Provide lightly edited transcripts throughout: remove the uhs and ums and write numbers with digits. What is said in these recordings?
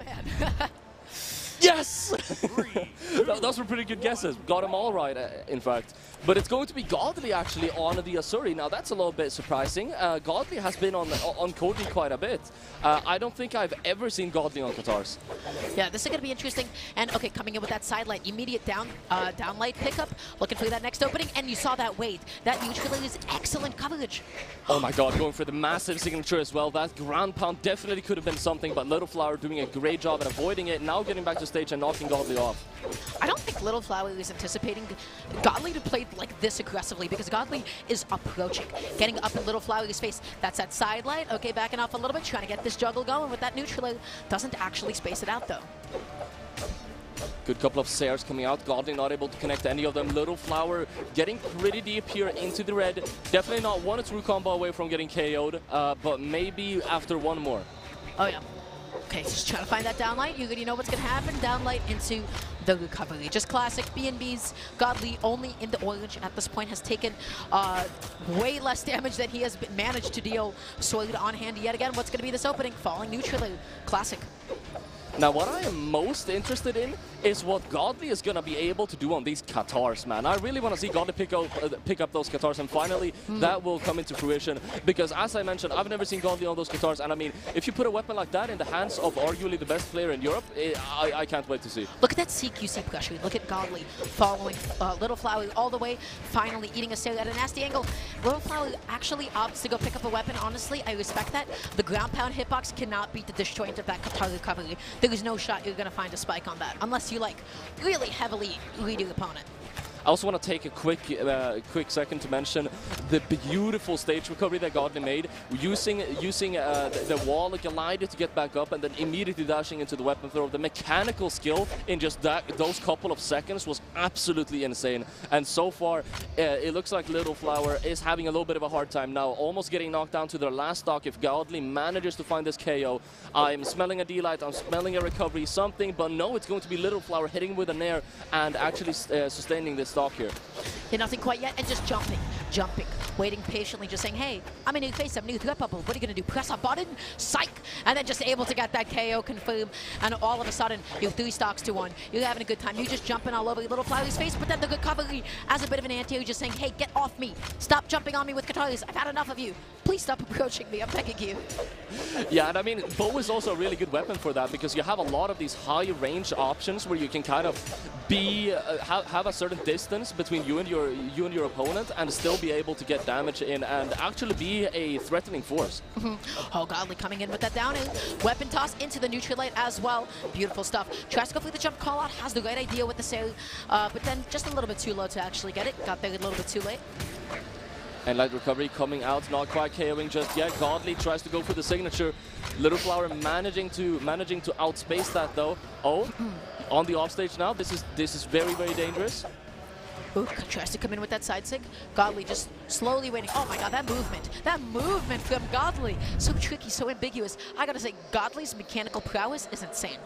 man. Yes! Those were pretty good guesses. Got them all right, in fact. But it's going to be Godly actually on the Asuri. Now that's a little bit surprising. Godly has been on Cody quite a bit. I don't think I've ever seen Godly on Katars. Yeah, this is going to be interesting. And okay, coming in with that side light, immediate down light pickup, looking for that next opening, and you saw that wait. That neutrally is excellent coverage. Oh my god, going for the massive signature as well. That ground pound definitely could have been something, but Little Flower doing a great job at avoiding it. Now getting back to stage and knocking Godly off. I don't think Little Flower is anticipating Godly to play like this aggressively, because Godly is approaching, getting up in Little Flower's face. That's that side light. Okay, backing off a little bit, trying to get this juggle going with that neutral. Doesn't actually space it out though. Good couple of Sayers coming out. Godly not able to connect any of them. Little Flower getting pretty deep here into the red. Definitely not one true combo away from getting KO'd, but maybe after one more. Oh yeah. Okay, just trying to find that downlight. You already know what's going to happen. Downlight into the recovery. Just classic B&Bs. Godly only in the orange at this point has taken way less damage than he has managed to deal. Sword on hand yet again. What's going to be this opening? Falling neutrally. Classic. Now, what I am most interested in is what Godly is going to be able to do on these Katars, man. I really want to see Godly pick up those Katars, and finally that will come into fruition. Because, as I mentioned, I've never seen Godly on those Katars, and I mean, if you put a weapon like that in the hands of arguably the best player in Europe, I can't wait to see. Look at that CQC pressure. Look at Godly following Little Flower all the way, finally eating a sail at a nasty angle. Little Flower actually opts to go pick up a weapon. Honestly, I respect that. The ground pound hitbox cannot beat the disjoint of that Katar recovery. There is no shot you're going to find a spike on that, unless you like really heavily lead your opponent. I also want to take a quick second to mention the beautiful stage recovery that Godly made, using the wall like a glider to get back up and then immediately dashing into the weapon throw. The mechanical skill in just those couple of seconds was absolutely insane. And so far, it looks like Little Flower is having a little bit of a hard time now, almost getting knocked down to their last stock. If Godly manages to find this KO, I'm smelling a D-light, I'm smelling a recovery, something, but no, it's going to be Little Flower hitting with an air and actually sustaining this stock here. Yeah, nothing quite yet, and just jumping, waiting patiently, just saying, hey, I'm a new face, I'm new threat bubble. What are you going to do? Press a button? Psych! And then just able to get that KO confirmed, and all of a sudden, you're 3 stocks to 1. You're having a good time. You're just jumping all over Little Flower's face, but then the recovery as a bit of an anti, just saying, hey, get off me. Stop jumping on me with Kataris. I've had enough of you. Please stop approaching me. I'm begging you. Yeah, and I mean, bow is also a really good weapon for that, because you have a lot of these high range options where you can kind of be have a certain distance between you and your opponent and still be able to get damage in and actually be a threatening force. Oh, Godly coming in with that down in. Weapon toss into the neutral light as well. Beautiful stuff. Tries to go for the jump call out, has the right idea with the sail, but then just a little bit too low to actually get it. Got there a little bit too late. And light recovery coming out, not quite KOing just yet. Godly tries to go for the signature. Little Flower managing to outspace that though. Oh, on the offstage now. This is very, very dangerous. Ooh, tries to come in with that side sig. Godly just slowly waiting. Oh my god, that movement from Godly. So tricky, so ambiguous. I gotta say, Godly's mechanical prowess is insane.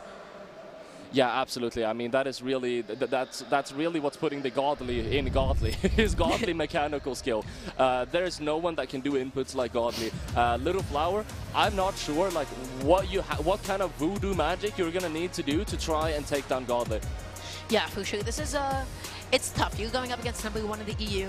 Yeah, absolutely. I mean, that is really that's really what's putting the Godly in Godly. His Godly mechanical skill. There is no one that can do inputs like Godly. Little Flower, I'm not sure like what kind of voodoo magic you're gonna need to do to try and take down Godly. Yeah, for sure. This is it's tough. You're going up against #1 in the EU.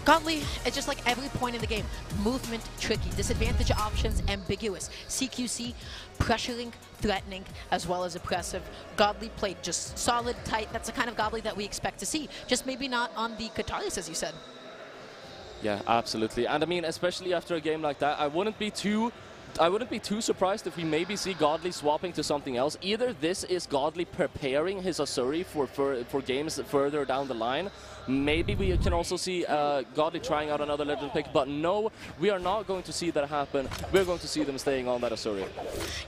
Godly, it's just like every point in the game. Movement, tricky. Disadvantage options, ambiguous. CQC, pressuring, threatening, as well as oppressive. Godly played just solid, tight. That's the kind of Godly that we expect to see. Just maybe not on the Kataris, as you said. Yeah, absolutely. And I mean, especially after a game like that, I wouldn't be too surprised if we maybe see Godly swapping to something else. Either this is Godly preparing his Asuri for games further down the line. Maybe we can also see Godly trying out another legend pick, but no, we are not going to see that happen. We're going to see them staying on that Asuri.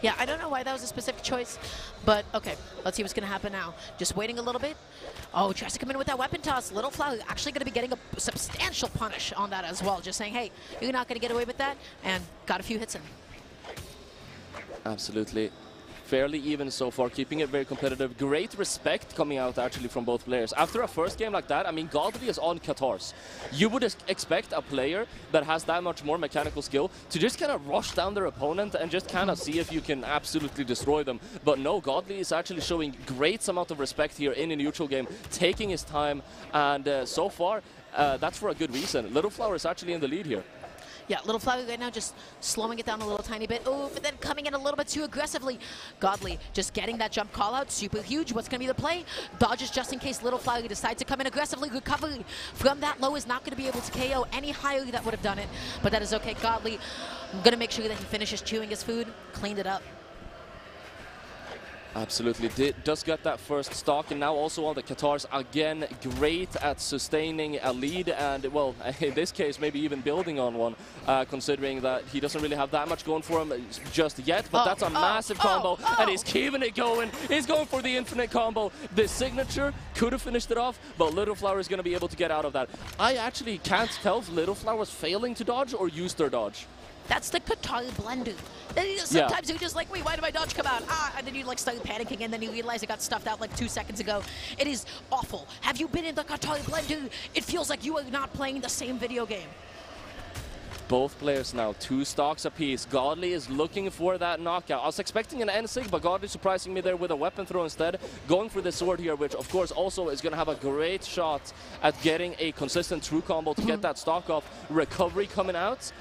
Yeah, I don't know why that was a specific choice, but okay, let's see what's going to happen now. Just waiting a little bit. Oh, tries to come in with that weapon toss. Little Flower actually going to be getting a substantial punish on that as well. Just saying, hey, you're not going to get away with that, and got a few hits in. Absolutely. fairly even so far, keeping it very competitive. Great respect coming out actually from both players. After a first game like that, I mean, Godly is on Qatars. You would expect a player that has that much more mechanical skill to just kind of rush down their opponent and just kind of see if you can absolutely destroy them. But no, Godly is actually showing great amount of respect here in a neutral game, taking his time, and so far, that's for a good reason. Little Flower is actually in the lead here. Yeah, Little Flower right now just slowing it down a little tiny bit. Oh, but then coming in a little bit too aggressively. Godly just getting that jump call out, super huge. What's going to be the play? Dodges just in case Little Flower decides to come in aggressively. Recovery from that low is not going to be able to KO any higher that would have done it. But that is okay. Godly going to make sure that he finishes chewing his food, cleaned it up. Absolutely, does get that first stock, and now also on the Qatars, again, great at sustaining a lead, and, well, in this case, maybe even building on one, considering that he doesn't really have that much going for him just yet, but that's a massive combo, and he's keeping it going. He's going for the infinite combo. The signature could have finished it off, but Little Flower is going to be able to get out of that. I actually can't tell if Little Flower was failing to dodge or used their dodge. That's the Qatar blender. Sometimes you're just like, wait, why did my dodge come out? And then you like start panicking, and then you realize it got stuffed out like 2 seconds ago. It is awful. Have you been in the Qatar blender? It feels like you are not playing the same video game. Both players now, 2 stocks apiece. Godly is looking for that knockout. I was expecting an N-Sig, but Godly surprising me there with a weapon throw instead. Going for the sword here, which of course also is going to have a great shot at getting a consistent true combo to get that stock off. Recovery coming out.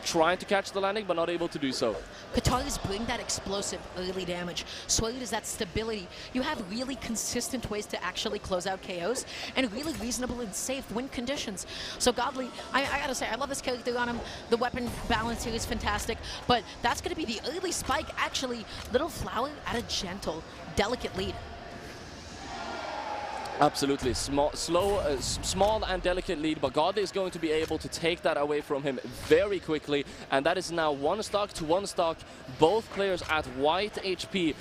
Trying to catch the landing, but not able to do so. Qataris bring that explosive early damage. Sword is that stability. You have really consistent ways to actually close out KOs and really reasonable and safe win conditions. So Godly, I gotta say, I love this character on him. The weapon balance here is fantastic, but that's gonna be the early spike. Actually, Little Flower at a gentle, delicate lead. Absolutely, small and delicate lead, but Godly is going to be able to take that away from him very quickly, and that is now 1 stock to 1 stock, both players at white HP.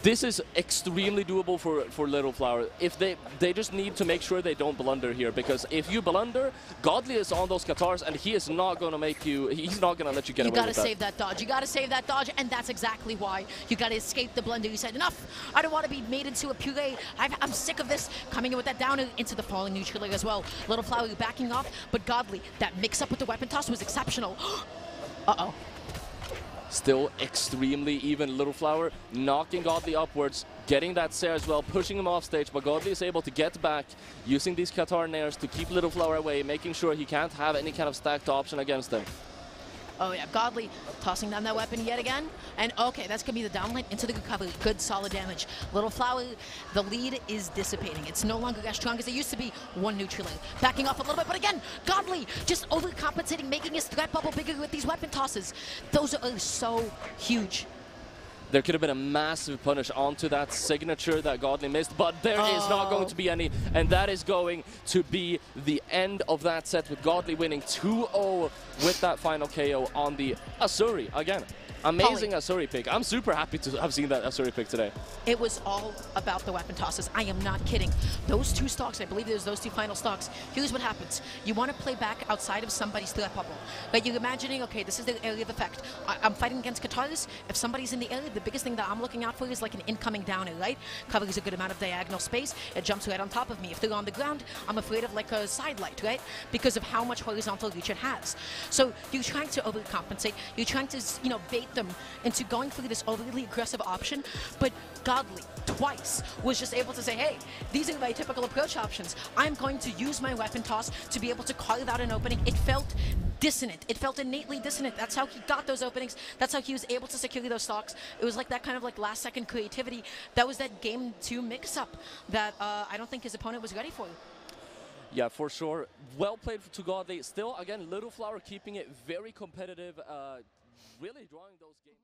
This is extremely doable for Little Flower. If they just need to make sure they don't blunder here, because if you blunder, Godly is on those Qatars, and he is not going to make you. He's not going to let you get away with that. You got to save that dodge. You got to save that dodge, and that's exactly why you got to escape the blunder. You said enough. I don't want to be made into a puree. I'm sick of this. Coming in with that down into the falling neutral as well. Little Flower backing off, but Godly, that mix-up with the weapon toss was exceptional. Uh-oh. Still extremely even. Little Flower knocking Godly upwards, getting that Sarah as well, pushing him off stage, but Godly is able to get back, using these Qatar nairs to keep Little Flower away, making sure he can't have any kind of stacked option against him. Oh yeah, Godly tossing down that weapon yet again. And okay, that's going to be the downline into the recovery. Good, solid damage. Little Flower, the lead is dissipating. It's no longer as strong as it used to be. 1 neutral. Backing off a little bit, but again, Godly just overcompensating, making his threat bubble bigger with these weapon tosses. Those are so huge. There could have been a massive punish onto that signature that Godly missed, but there is not going to be any, and that is going to be the end of that set, with Godly winning 2-0 with that final KO on the Asuri. Again, amazing Asuri pick. I'm super happy to have seen that Asuri pick today. It was all about the weapon tosses. I am not kidding. Those 2 stocks, I believe there's those 2 final stocks. Here's what happens. You want to play back outside of somebody's threat bubble. But you're imagining, okay, this is the area of effect. I'm fighting against Qataris. If somebody's in the area, the biggest thing that I'm looking out for is like an incoming downer, right? Covers a good amount of diagonal space. It jumps right on top of me. If they're on the ground, I'm afraid of like a side light, right? Because of how much horizontal reach it has. So you're trying to overcompensate. You're trying to, you know, bait them into going for this overly aggressive option, but Godly twice was just able to say, hey, these are my typical approach options. I'm going to use my weapon toss to be able to carve out an opening. It felt dissonant. It felt innately dissonant. That's how he got those openings. That's how he was able to secure those stocks. It was like that kind of like last second creativity. That was that game 2 mix-up that I don't think his opponent was ready for. Yeah, for sure. Well played to Godly. Still, again, Little Flower keeping it very competitive, really drawing those games.